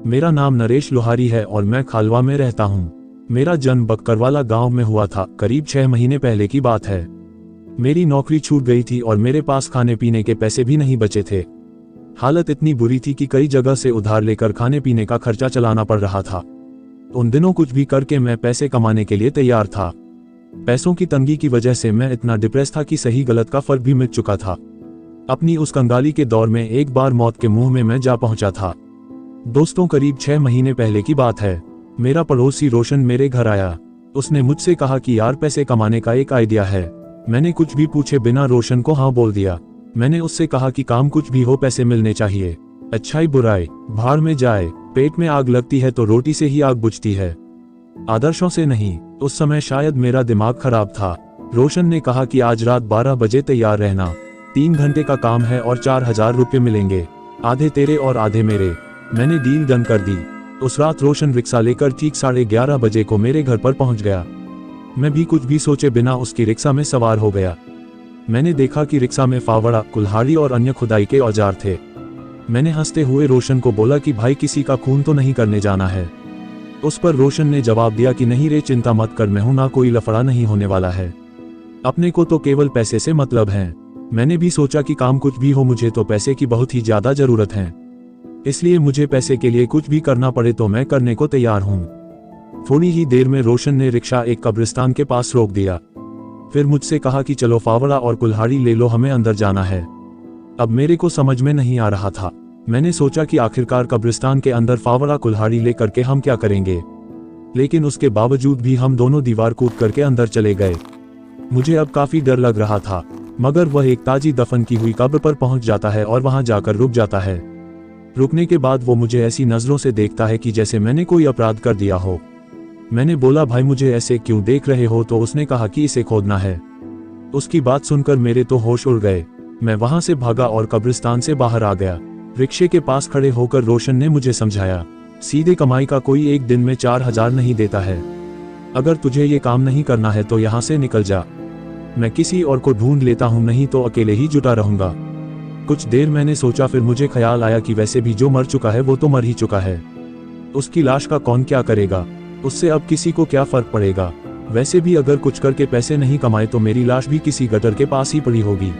मेरा नाम नरेश लोहारी है और मैं खालवा में रहता हूँ। मेरा जन्म बक्करवाला गांव में हुआ था। करीब 6 महीने पहले की बात है। मेरी नौकरी छूट गई थी और मेरे पास खाने पीने के पैसे भी नहीं बचे थे। हालत इतनी बुरी थी कि कई जगह से उधार लेकर खाने पीने का खर्चा चलाना पड़ रहा था। उन दिनों कुछ भी करके मैं पैसे कमाने के लिए तैयार था। पैसों की तंगी की वजह से मैं इतना डिप्रेस था कि सही गलत का फर्क भी मिट चुका था। अपनी उस कंगाली के दौर में एक बार मौत के मुंह में मैं जा पहुंचा था। दोस्तों, करीब 6 महीने पहले की बात है। मेरा पड़ोसी रोशन मेरे घर आया। उसने मुझसे कहा कि यार पैसे कमाने का एक आइडिया है। मैंने कुछ भी पूछे बिना रोशन को हाँ बोल दिया। मैंने उससे कहा कि काम कुछ भी हो, पैसे मिलने चाहिए। अच्छाई बुराई भाड़ में जाए, पेट में आग लगती है तो रोटी से ही आग बुझती है, आदर्शों से नहीं। उस समय शायद मेरा दिमाग खराब था। रोशन ने कहा कि आज रात 12 बजे तैयार रहना, 3 घंटे का काम है और 4000 रुपये मिलेंगे, आधे तेरे और आधे मेरे। मैंने डील डन कर दी। उस रात रोशन रिक्शा लेकर ठीक 11:30 बजे को मेरे घर पर पहुंच गया। मैं भी कुछ भी सोचे बिना उसकी रिक्शा में सवार हो गया। मैंने देखा कि रिक्शा में फावड़ा, कुल्हाड़ी और अन्य खुदाई के औजार थे। मैंने हंसते हुए रोशन को बोला कि भाई किसी का खून तो नहीं करने जाना है। उस पर रोशन ने जवाब दिया कि नहीं रे, चिंता मत कर, मैं हूं ना, कोई लफड़ा नहीं होने वाला है, अपने को तो केवल पैसे से मतलब है। मैंने भी सोचा कि काम कुछ भी हो, मुझे तो पैसे की बहुत ही ज्यादा जरूरत है, इसलिए मुझे पैसे के लिए कुछ भी करना पड़े तो मैं करने को तैयार हूँ। थोड़ी ही देर में रोशन ने रिक्शा एक कब्रिस्तान के पास रोक दिया। फिर मुझसे कहा कि चलो फावड़ा और कुल्हाड़ी ले लो, हमें अंदर जाना है। अब मेरे को समझ में नहीं आ रहा था। मैंने सोचा कि आखिरकार कब्रिस्तान के अंदर फावड़ा कुल्हाड़ी ले करके हम क्या करेंगे, लेकिन उसके बावजूद भी हम दोनों दीवार कूद करके अंदर चले गए। मुझे अब काफी डर लग रहा था, मगर वह एक ताजी दफन की हुई कब्र पर पहुंच जाता है और वहां जाकर रुक जाता है। रुकने के बाद वो मुझे ऐसी नजरों से देखता है कि जैसे मैंने कोई अपराध कर दिया हो। मैंने बोला भाई मुझे ऐसे क्यों देख रहे हो, तो उसने कहा कि इसे खोदना है। उसकी बात सुनकर मेरे तो होश उड़ गए। मैं वहां से भागा और कब्रिस्तान से बाहर आ गया। रिक्शे के पास खड़े होकर रोशन ने मुझे समझाया, सीधे कमाई का कोई एक दिन में 4000 नहीं देता है। अगर तुझे ये काम नहीं करना है तो यहाँ से निकल जा, मैं किसी और को ढूंढ लेता हूँ, नहीं तो अकेले ही जुटा रहूंगा। कुछ देर मैंने सोचा, फिर मुझे ख्याल आया कि वैसे भी जो मर चुका है वो तो मर ही चुका है, उसकी लाश का कौन क्या करेगा, उससे अब किसी को क्या फर्क पड़ेगा। वैसे भी अगर कुछ करके पैसे नहीं कमाए तो मेरी लाश भी किसी गटर के पास ही पड़ी होगी।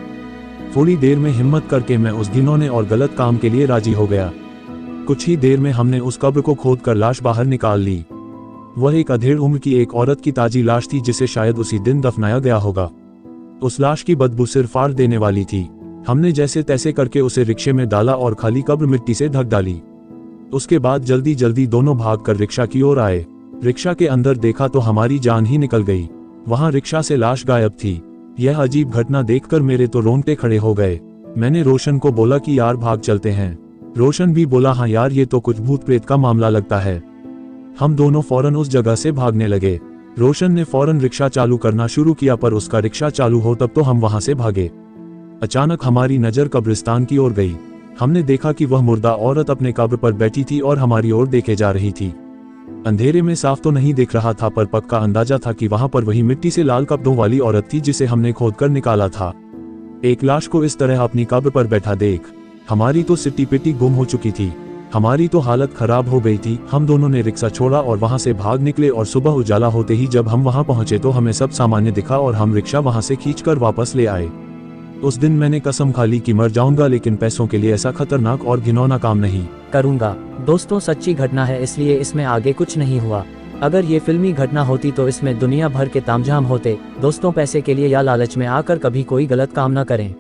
थोड़ी देर में हिम्मत करके मैं उस घिनौने और गलत काम के लिए राजी हो गया। कुछ ही देर में हमने उस कब्र को खोदकर लाश बाहर निकाल ली। वह एक अधेड़ उम्र की एक औरत की ताजी लाश थी, जिसे शायद उसी दिन दफनाया गया होगा। उस लाश की बदबू सिर फाड़ देने वाली थी। हमने जैसे तैसे करके उसे रिक्शे में डाला और खाली कब्र मिट्टी से ढक डाली। उसके बाद जल्दी जल्दी दोनों भागकर रिक्शा की ओर आए। रिक्शा के अंदर देखा तो हमारी जान ही निकल गई। वहां रिक्शा से लाश गायब थी। यह अजीब घटना देखकर मेरे तो रोंगटे खड़े हो गए। मैंने रोशन को बोला कि यार भाग चलते हैं। रोशन भी बोला हाँ यार, ये तो कुछ भूत प्रेत का मामला लगता है। हम दोनों फौरन उस जगह से भागने लगे। रोशन ने फौरन रिक्शा चालू करना शुरू किया, पर उसका रिक्शा चालू हो तब तो हम वहां से भागे। अचानक हमारी नजर कब्रिस्तान की ओर गई। हमने देखा कि वह मुर्दा औरत अपने कब्र पर बैठी थी और हमारी ओर देखे जा रही थी। अंधेरे में साफ तो नहीं दिख रहा था, पर पक्का अंदाजा था कि वहां पर वही मिट्टी से लाल कपड़ों वाली औरत थी जिसे हमने खोदकर निकाला था। एक लाश को इस तरह अपनी कब्र पर बैठा देख हमारी तो सिट्टी पिट्टी गुम हो चुकी थी। हमारी तो हालत खराब हो गई थी। हम दोनों ने रिक्शा छोड़ा और वहां से भाग निकले, और सुबह उजाला होते ही जब हम वहां पहुंचे तो हमें सब सामान्य दिखा और हम रिक्शा वहां से खींचकर वापस ले आए। उस दिन मैंने कसम खा ली कि मर जाऊंगा, लेकिन पैसों के लिए ऐसा खतरनाक और घिनौना काम नहीं करूंगा। दोस्तों, सच्ची घटना है, इसलिए इसमें आगे कुछ नहीं हुआ। अगर ये फिल्मी घटना होती तो इसमें दुनिया भर के तामझाम होते। दोस्तों, पैसे के लिए या लालच में आकर कभी कोई गलत काम न करें।